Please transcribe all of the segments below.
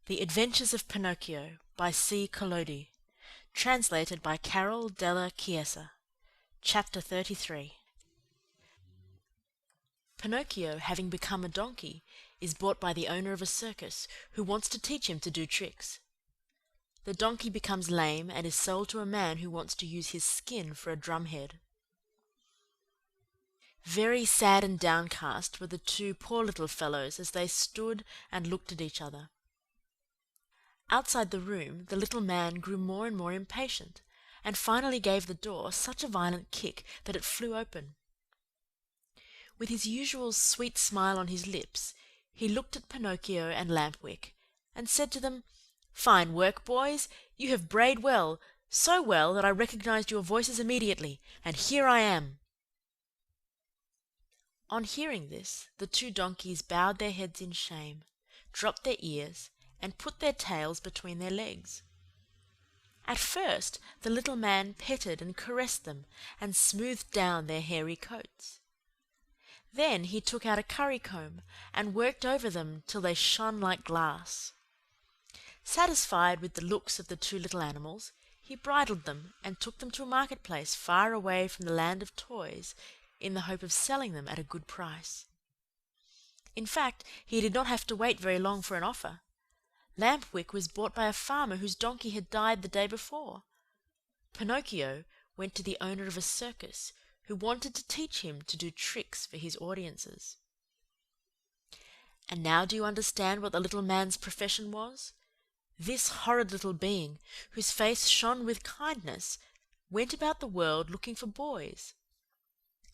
The Adventures of Pinocchio by C. Collodi. Translated by Carol della Chiesa. Chapter 33. Pinocchio, having become a donkey, is bought by the owner of a circus, who wants to teach him to do tricks. The donkey becomes lame and is sold to a man who wants to use his skin for a drumhead. Very sad and downcast were the two poor little fellows as they stood and looked at each other. Outside the room the little man grew more and more impatient, and finally gave the door such a violent kick that it flew open. With his usual sweet smile on his lips, he looked at Pinocchio and Lampwick, and said to them, "Fine work, boys! You have brayed well, so well that I recognized your voices immediately, and here I am." On hearing this, the two donkeys bowed their heads in shame, dropped their ears, and put their tails between their legs. At first the little man petted and caressed them, and smoothed down their hairy coats. Then he took out a currycomb and worked over them till they shone like glass. Satisfied with the looks of the two little animals, he bridled them and took them to a marketplace far away from the land of toys, in the hope of selling them at a good price. In fact, he did not have to wait very long for an offer. Lampwick was bought by a farmer whose donkey had died the day before. Pinocchio went to the owner of a circus, who wanted to teach him to do tricks for his audiences. And now do you understand what the little man's profession was? This horrid little being, whose face shone with kindness, went about the world looking for boys.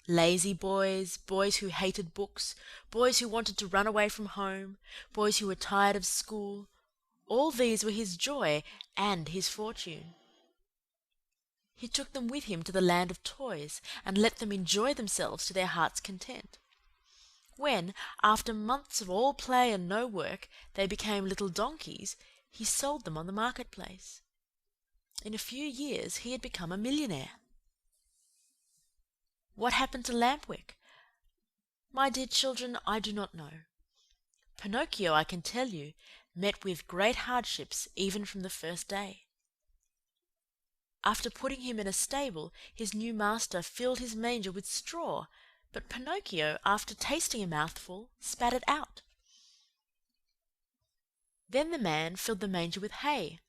Lazy boys, boys who hated books, boys who wanted to run away from home, boys who were tired of school, all these were his joy and his fortune. He took them with him to the land of toys, and let them enjoy themselves to their heart's content. When, after months of all play and no work, they became little donkeys, he sold them on the marketplace. In a few years he had become a millionaire. What happened to Lampwick? My dear children, I do not know. Pinocchio, I can tell you, met with great hardships even from the first day. After putting him in a stable, his new master filled his manger with straw, but Pinocchio, after tasting a mouthful, spat it out. Then the man filled the manger with hay,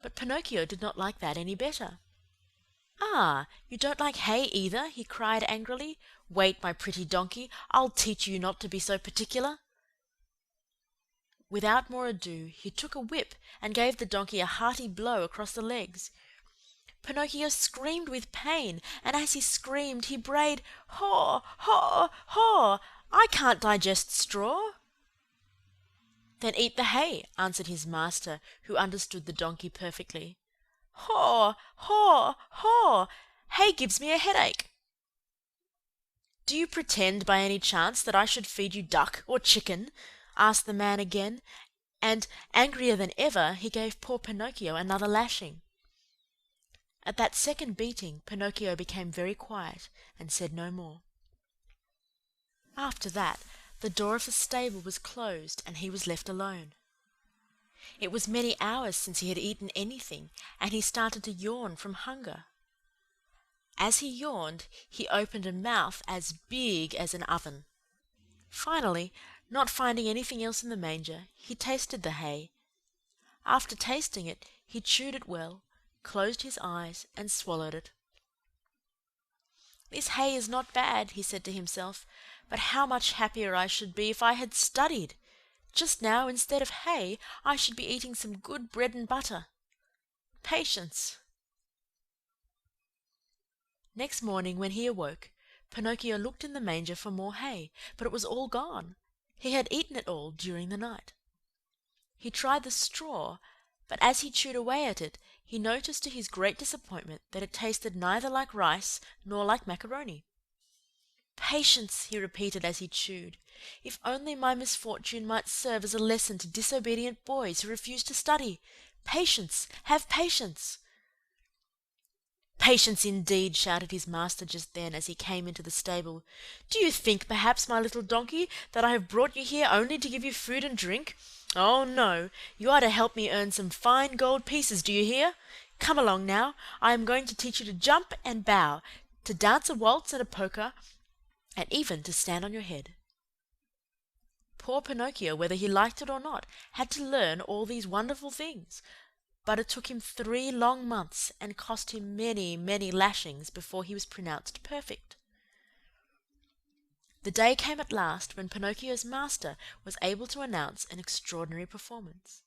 but Pinocchio did not like that any better. "Ah, you don't like hay either?" he cried angrily. "Wait, my pretty donkey, I'll teach you not to be so particular." Without more ado, he took a whip and gave the donkey a hearty blow across the legs. Pinocchio screamed with pain, and as he screamed he brayed, "Haw, haw, haw! I can't digest straw." "Then eat the hay," answered his master, who understood the donkey perfectly. "Haw, haw, haw! Hay gives me a headache." "Do you pretend by any chance that I should feed you duck or chicken?" asked the man again, and, angrier than ever, he gave poor Pinocchio another lashing. At that second beating Pinocchio became very quiet and said no more. After that the door of the stable was closed and he was left alone. It was many hours since he had eaten anything, and he started to yawn from hunger. As he yawned, he opened a mouth as big as an oven. Finally, not finding anything else in the manger, he tasted the hay. After tasting it, he chewed it well, closed his eyes, and swallowed it. "This hay is not bad," he said to himself, "but how much happier I should be if I had studied! Just now, instead of hay, I should be eating some good bread and butter. Patience!" Next morning, when he awoke, Pinocchio looked in the manger for more hay, but it was all gone. He had eaten it all during the night. He tried the straw, but as he chewed away at it, he noticed to his great disappointment that it tasted neither like rice nor like macaroni. "Patience!" he repeated as he chewed. "If only my misfortune might serve as a lesson to disobedient boys who refuse to study! Patience! Have patience!" "Patience indeed!" shouted his master just then as he came into the stable. "Do you think, perhaps, my little donkey, that I have brought you here only to give you food and drink? Oh, no, you are to help me earn some fine gold pieces, do you hear? Come along now, I am going to teach you to jump and bow, to dance a waltz and a polka, and even to stand on your head. Poor Pinocchio, whether he liked it or not, had to learn all these wonderful things, but it took him 3 long months and cost him many, many lashings before he was pronounced perfect. The day came at last when Pinocchio's master was able to announce an extraordinary performance.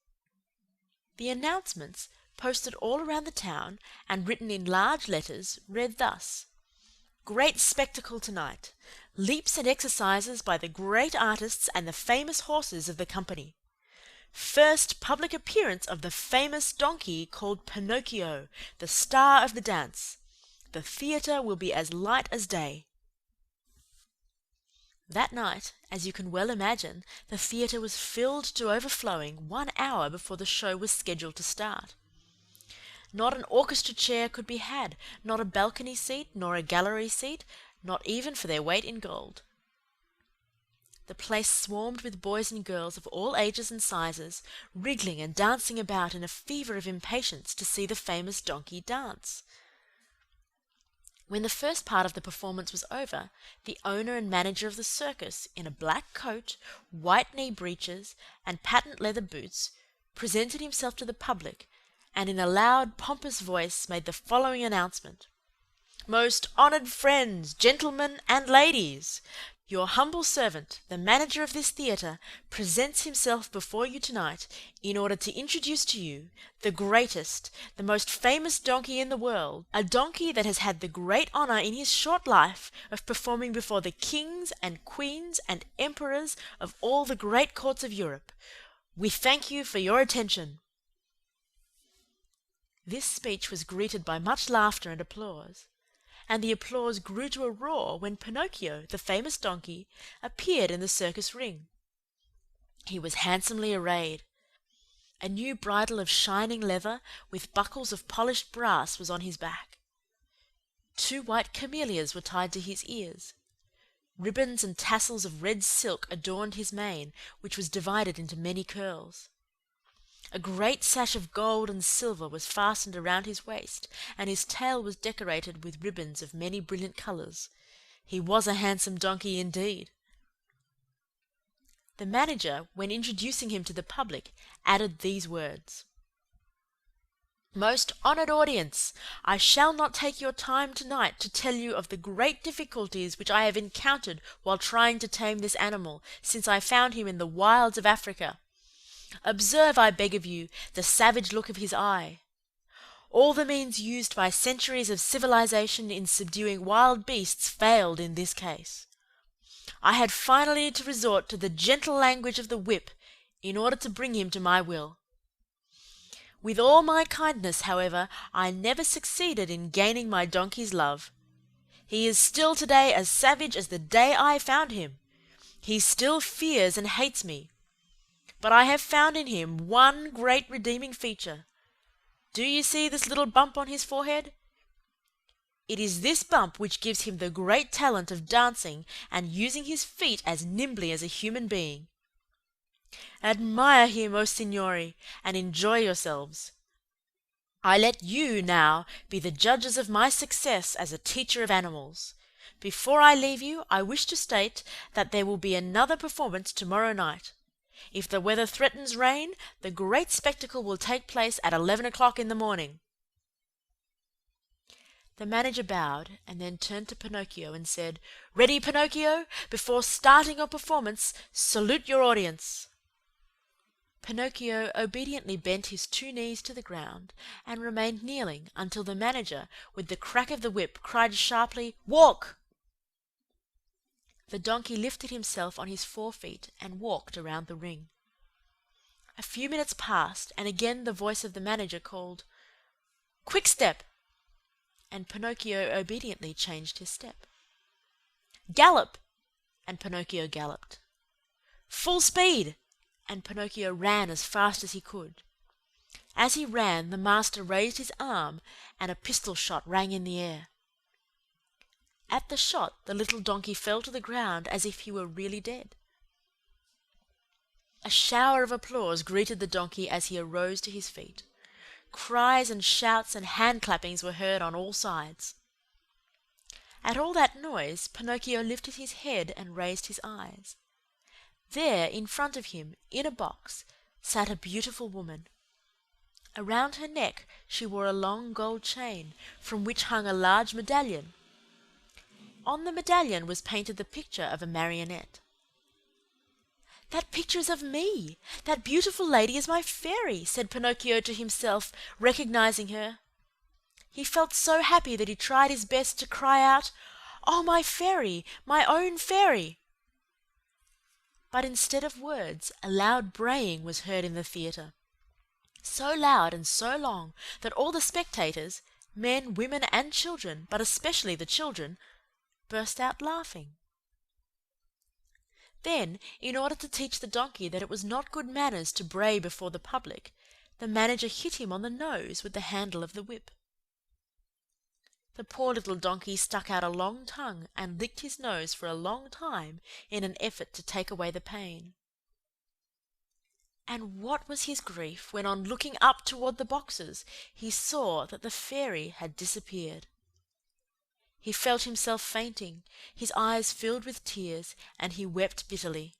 The announcements, posted all around the town and written in large letters, read thus: Great spectacle tonight. Leaps and exercises by the great artists and the famous horses of the company. First public appearance of the famous donkey called Pinocchio, the star of the dance. The theatre will be as light as day. That night, as you can well imagine, the theatre was filled to overflowing 1 hour before the show was scheduled to start. Not an orchestra chair could be had, not a balcony seat, nor a gallery seat, not even for their weight in gold. The place swarmed with boys and girls of all ages and sizes, wriggling and dancing about in a fever of impatience to see the famous donkey dance. When the first part of the performance was over, the owner and manager of the circus, in a black coat, white knee breeches, and patent leather boots, presented himself to the public, and in a loud, pompous voice made the following announcement: Most honoured friends, gentlemen, and ladies, your humble servant, the manager of this theatre, presents himself before you tonight in order to introduce to you the greatest, the most famous donkey in the world, a donkey that has had the great honour in his short life of performing before the kings and queens and emperors of all the great courts of Europe. We thank you for your attention. This speech was greeted by much laughter and applause, and the applause grew to a roar when Pinocchio, the famous donkey, appeared in the circus ring. He was handsomely arrayed. A new bridle of shining leather, with buckles of polished brass, was on his back. 2 white camellias were tied to his ears. Ribbons and tassels of red silk adorned his mane, which was divided into many curls. A great sash of gold and silver was fastened around his waist, and his tail was decorated with ribbons of many brilliant colours. He was a handsome donkey indeed. The manager, when introducing him to the public, added these words: Most honoured audience, I shall not take your time tonight to tell you of the great difficulties which I have encountered while trying to tame this animal, since I found him in the wilds of Africa. Observe, I beg of you, the savage look of his eye. All the means used by centuries of civilization in subduing wild beasts failed in this case. I had finally to resort to the gentle language of the whip in order to bring him to my will. With all my kindness, however, I never succeeded in gaining my donkey's love. He is still today as savage as the day I found him. He still fears and hates me. But I have found in him one great redeeming feature. Do you see this little bump on his forehead? It is this bump which gives him the great talent of dancing and using his feet as nimbly as a human being. Admire him, O signori, and enjoy yourselves. I let you now be the judges of my success as a teacher of animals. Before I leave you, I wish to state that there will be another performance tomorrow night. If the weather threatens rain, the great spectacle will take place at 11 o'clock in the morning. The manager bowed and then turned to Pinocchio and said, Ready, Pinocchio? Before starting your performance, salute your audience. Pinocchio obediently bent his 2 knees to the ground and remained kneeling until the manager, with the crack of the whip, cried sharply, Walk! The donkey lifted himself on his 4 feet and walked around the ring. A few minutes passed, and again the voice of the manager called, Quick step! And Pinocchio obediently changed his step. Gallop! And Pinocchio galloped. Full speed! And Pinocchio ran as fast as he could. As he ran, the master raised his arm, and a pistol shot rang in the air. At the shot, the little donkey fell to the ground as if he were really dead. A shower of applause greeted the donkey as he arose to his feet. Cries and shouts and hand clappings were heard on all sides. At all that noise, Pinocchio lifted his head and raised his eyes. There, in front of him, in a box, sat a beautiful woman. Around her neck she wore a long gold chain, from which hung a large medallion. On the medallion was painted the picture of a marionette. "That picture is of me! That beautiful lady is my fairy," said Pinocchio to himself, recognizing her. He felt so happy that he tried his best to cry out, "Oh, my fairy! My own fairy!" But instead of words, a loud braying was heard in the theatre. So loud and so long that all the spectators, men, women, and children, but especially the children, burst out laughing. Then, in order to teach the donkey that it was not good manners to bray before the public, the manager hit him on the nose with the handle of the whip. The poor little donkey stuck out a long tongue and licked his nose for a long time in an effort to take away the pain. And what was his grief when, on looking up toward the boxes, he saw that the fairy had disappeared. He felt himself fainting, his eyes filled with tears, and he wept bitterly.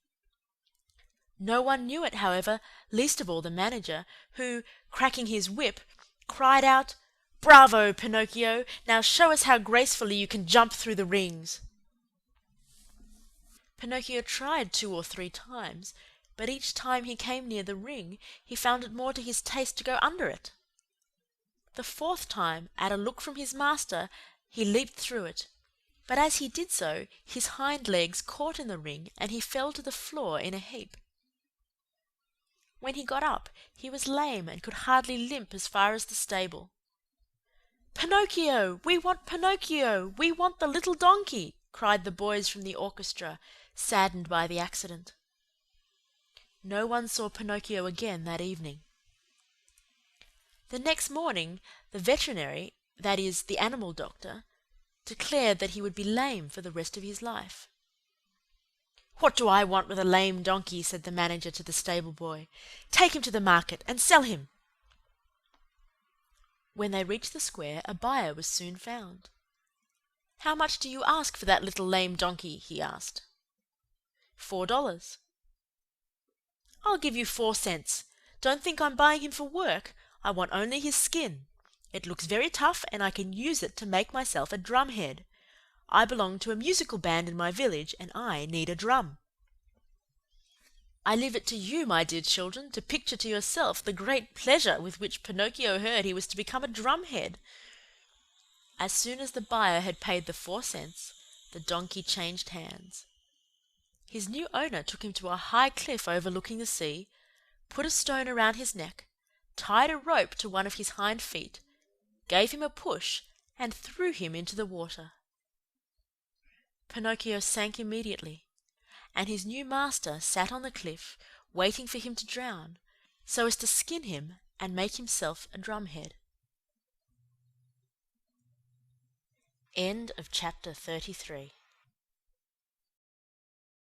No one knew it, however, least of all the manager, who, cracking his whip, cried out, "Bravo, Pinocchio! Now show us how gracefully you can jump through the rings." Pinocchio tried 2 or 3 times, but each time he came near the ring, he found it more to his taste to go under it. The 4th time, at a look from his master, he leaped through it, but as he did so, his hind legs caught in the ring and he fell to the floor in a heap. When he got up, he was lame and could hardly limp as far as the stable. "Pinocchio! We want Pinocchio! We want the little donkey!" cried the boys from the orchestra, saddened by the accident. No one saw Pinocchio again that evening. The next morning, the veterinary, that is, the animal doctor, declared that he would be lame for the rest of his life. "What do I want with a lame donkey?" said the manager to the stable boy. "Take him to the market and sell him." When they reached the square, a buyer was soon found. "How much do you ask for that little lame donkey?" he asked. $4. "I'll give you 4 cents. Don't think I'm buying him for work. I want only his skin. It looks very tough and I can use it to make myself a drumhead. I belong to a musical band in my village and I need a drum." I leave it to you, my dear children, to picture to yourself the great pleasure with which Pinocchio heard he was to become a drumhead. As soon as the buyer had paid the 4 cents, the donkey changed hands. His new owner took him to a high cliff overlooking the sea, put a stone around his neck, tied a rope to one of his hind feet, gave him a push, and threw him into the water. Pinocchio sank immediately, and his new master sat on the cliff, waiting for him to drown, so as to skin him and make himself a drumhead. End of chapter 33.